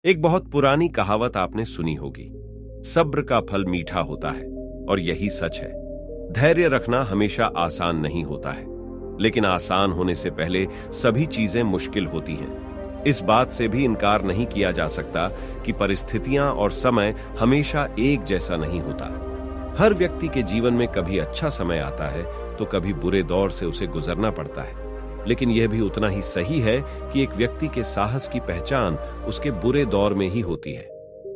एक बहुत पुरानी कहावत आपने सुनी होगी, सब्र का फल मीठा होता है। और यही सच है। धैर्य रखना हमेशा आसान नहीं होता है, लेकिन आसान होने से पहले सभी चीजें मुश्किल होती हैं। इस बात से भी इनकार नहीं किया जा सकता कि परिस्थितियां और समय हमेशा एक जैसा नहीं होता। हर व्यक्ति के जीवन में कभी अच्छा समय आता है तो कभी बुरे दौर से उसे गुजरना पड़ता है। लेकिन यह भी उतना ही सही है कि एक व्यक्ति के साहस की पहचान उसके बुरे दौर में ही होती है।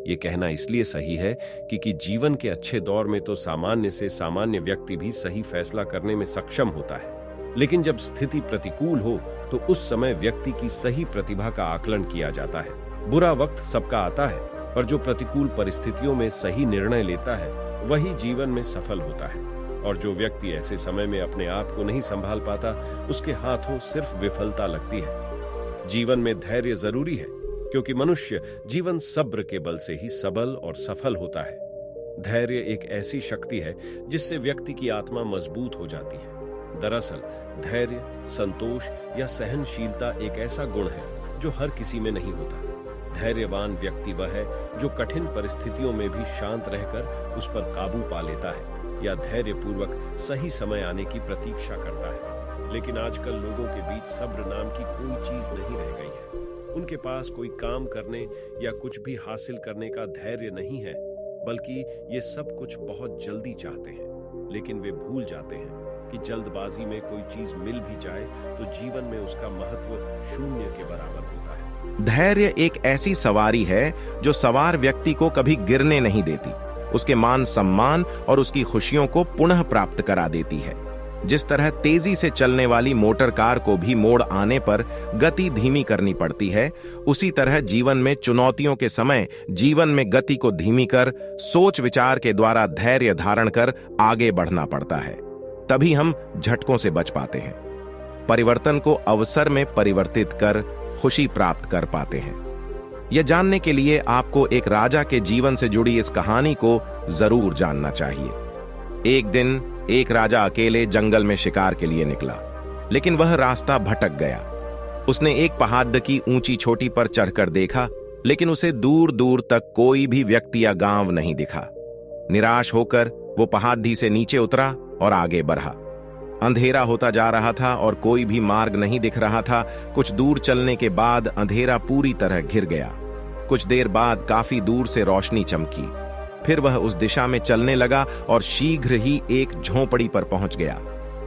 यह कहना इसलिए सही है क्योंकि जीवन के अच्छे दौर में तो सामान्य से सामान्य व्यक्ति भी सही फैसला करने में सक्षम होता है, लेकिन जब स्थिति प्रतिकूल हो तो उस समय व्यक्ति की सही प्रतिभा का आकलन किया जाता है। बुरा वक्त सबका आता है, पर जो प्रतिकूल परिस्थितियों में सही निर्णय लेता है वही जीवन में सफल होता है। और जो व्यक्ति ऐसे समय में अपने आप को नहीं संभाल पाता, उसके हाथों सिर्फ विफलता लगती है। जीवन में धैर्य जरूरी है, क्योंकि मनुष्य जीवन सब्र के बल से ही सबल और सफल होता है। धैर्य एक ऐसी शक्ति है जिससे व्यक्ति की आत्मा मजबूत हो जाती है। दरअसल धैर्य, संतोष या सहनशीलता एक ऐसा गुण है जो हर किसी में नहीं होता। धैर्यवान व्यक्ति वह है जो कठिन परिस्थितियों में भी शांत रहकर उस पर काबू पा लेता है या धैर्यपूर्वक सही समय आने की प्रतीक्षा करता है। लेकिन आजकल लोगों के बीच सब्र नाम की कोई चीज नहीं रह गई है। उनके पास कोई काम करने या कुछ भी हासिल करने का धैर्य नहीं है, बल्कि ये सब कुछ बहुत जल्दी चाहते हैं। लेकिन वे भूल जाते हैं कि जल्दबाजी में कोई चीज मिल भी जाए तो जीवन में उसका महत्व शून्य के बराबर होता है। धैर्य एक ऐसी सवारी है जो सवार व्यक्ति को कभी गिरने नहीं देती, उसके मान सम्मान और उसकी खुशियों को पुनः प्राप्त करा देती है। जिस तरह तेजी से चलने वाली मोटर कार को भी मोड़ आने पर गति धीमी करनी पड़ती है, उसी तरह जीवन में चुनौतियों के समय जीवन में गति को धीमी कर सोच विचार के द्वारा धैर्य धारण कर आगे बढ़ना पड़ता है। तभी हम झटकों से बच पाते हैं, परिवर्तन को अवसर में परिवर्तित कर खुशी प्राप्त कर पाते हैं। यह जानने के लिए आपको एक राजा के जीवन से जुड़ी इस कहानी को जरूर जानना चाहिए। एक दिन एक राजा अकेले जंगल में शिकार के लिए निकला, लेकिन वह रास्ता भटक गया। उसने एक पहाड़ की ऊंची चोटी पर चढ़कर देखा, लेकिन उसे दूर दूर तक कोई भी व्यक्ति या गांव नहीं दिखा। निराश होकर वो पहाड़ी से नीचे उतरा और आगे बढ़ा। अंधेरा होता जा रहा था और कोई भी मार्ग नहीं दिख रहा था। कुछ दूर चलने के बाद अंधेरा पूरी तरह घिर गया। कुछ देर बाद काफी दूर से रोशनी चमकी। फिर वह उस दिशा में चलने लगा और शीघ्र ही एक झोपड़ी पर पहुंच गया।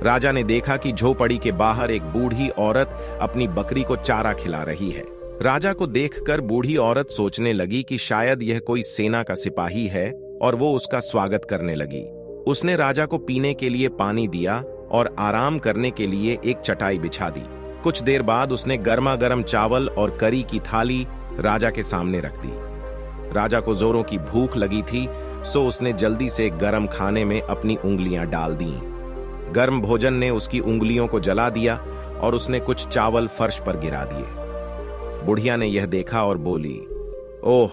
राजा ने देखा कि झोपड़ी के बाहर एक बूढ़ी औरत अपनी बकरी को चारा खिला रही है। राजा को देखकर बूढ़ी औरत सोचने लगी कि शायद यह कोई सेना का सिपाही है और वो उसका स्वागत करने लगी। उसने राजा को पीने के लिए पानी दिया और आराम करने के लिए एक चटाई बिछा दी। कुछ देर बाद उसने गर्मा गर्म चावल और करी की थाली राजा के सामने रख दी। राजा को जोरों की भूख लगी थी, सो उसने जल्दी से गर्म खाने में अपनी उंगलियां डाल दी। गर्म भोजन ने उसकी उंगलियों को जला दिया और उसने कुछ चावल फर्श पर गिरा दिए। बुढ़िया ने यह देखा और बोली, ओह,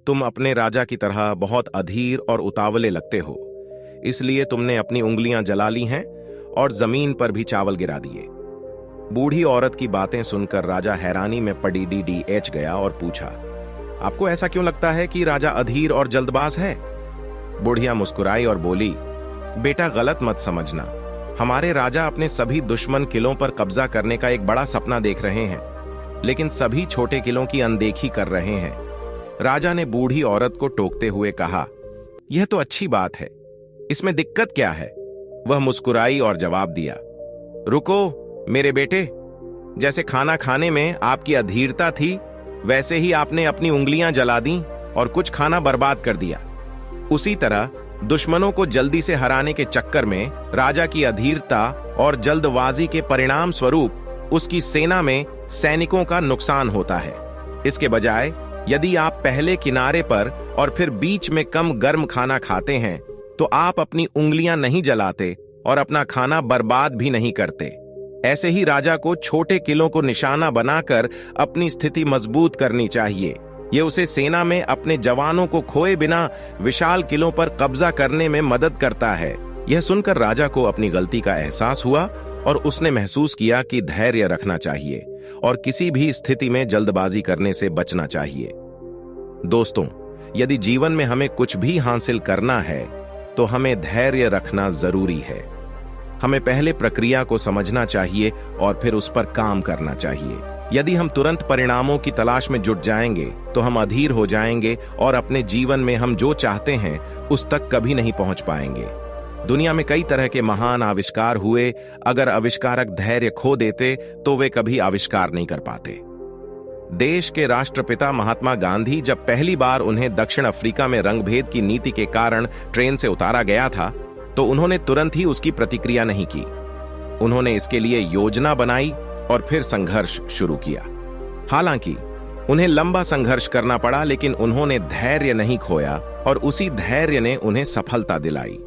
तुम अपने राजा की तरह बहुत अधीर और उतावले लगते हो, इसलिए तुमने अपनी उंगलियां जला ली हैं और जमीन पर भी चावल गिरा दिए। बूढ़ी औरत की बातें सुनकर राजा हैरानी में पड़ी डीडीएच गया और पूछा, आपको ऐसा क्यों लगता है कि राजा अधीर और जल्दबाज है? बुढ़िया मुस्कुराई और बोली, बेटा गलत मत समझना, हमारे राजा अपने सभी दुश्मन किलों पर कब्जा करने का एक बड़ा सपना देख रहे हैं, लेकिन सभी छोटे किलों की अनदेखी कर रहे हैं। राजा ने बूढ़ी औरत को टोकते हुए कहा, यह तो अच्छी बात है, इसमें दिक्कत क्या है? वह मुस्कुराई और जवाब दिया, रुको मेरे बेटे, जैसे खाना खाने में आपकी अधीरता थी, वैसे ही आपने अपनी उंगलियां जला दी और कुछ खाना बर्बाद कर दिया। उसी तरह दुश्मनों को जल्दी से हराने के चक्कर में राजा की अधीरता और जल्दबाजी के परिणाम स्वरूप उसकी सेना में सैनिकों का नुकसान होता है। इसके बजाय यदि आप पहले किनारे पर और फिर बीच में कम गर्म खाना खाते हैं, तो आप अपनी उंगलियां नहीं जलाते और अपना खाना बर्बाद भी नहीं करते। ऐसे ही राजा को छोटे किलों को निशाना बनाकर अपनी स्थिति मजबूत करनी चाहिए। ये उसे सेना में अपने जवानों को खोए बिना विशाल किलों पर कब्जा करने में मदद करता है। यह सुनकर राजा को अपनी गलती का एहसास हुआ और उसने महसूस किया कि धैर्य रखना चाहिए और किसी भी स्थिति में जल्दबाजी करने से बचना चाहिए। दोस्तों, यदि जीवन में हमें कुछ भी हासिल करना है तो हमें धैर्य रखना जरूरी है। हमें पहले प्रक्रिया को समझना चाहिए और फिर उस पर काम करना चाहिए। यदि हम तुरंत परिणामों की तलाश में जुट जाएंगे तो हम अधीर हो जाएंगे और अपने जीवन में हम जो चाहते हैं उस तक कभी नहीं पहुंच पाएंगे। दुनिया में कई तरह के महान आविष्कार हुए, अगर आविष्कारक धैर्य खो देते तो वे कभी आविष्कार नहीं कर पाते। देश के राष्ट्रपिता महात्मा गांधी, जब पहली बार उन्हें दक्षिण अफ्रीका में रंगभेद की नीति के कारण ट्रेन से उतारा गया था तो उन्होंने तुरंत ही उसकी प्रतिक्रिया नहीं की। उन्होंने इसके लिए योजना बनाई और फिर संघर्ष शुरू किया। हालांकि उन्हें लंबा संघर्ष करना पड़ा, लेकिन उन्होंने धैर्य नहीं खोया और उसी धैर्य ने उन्हें सफलता दिलाई।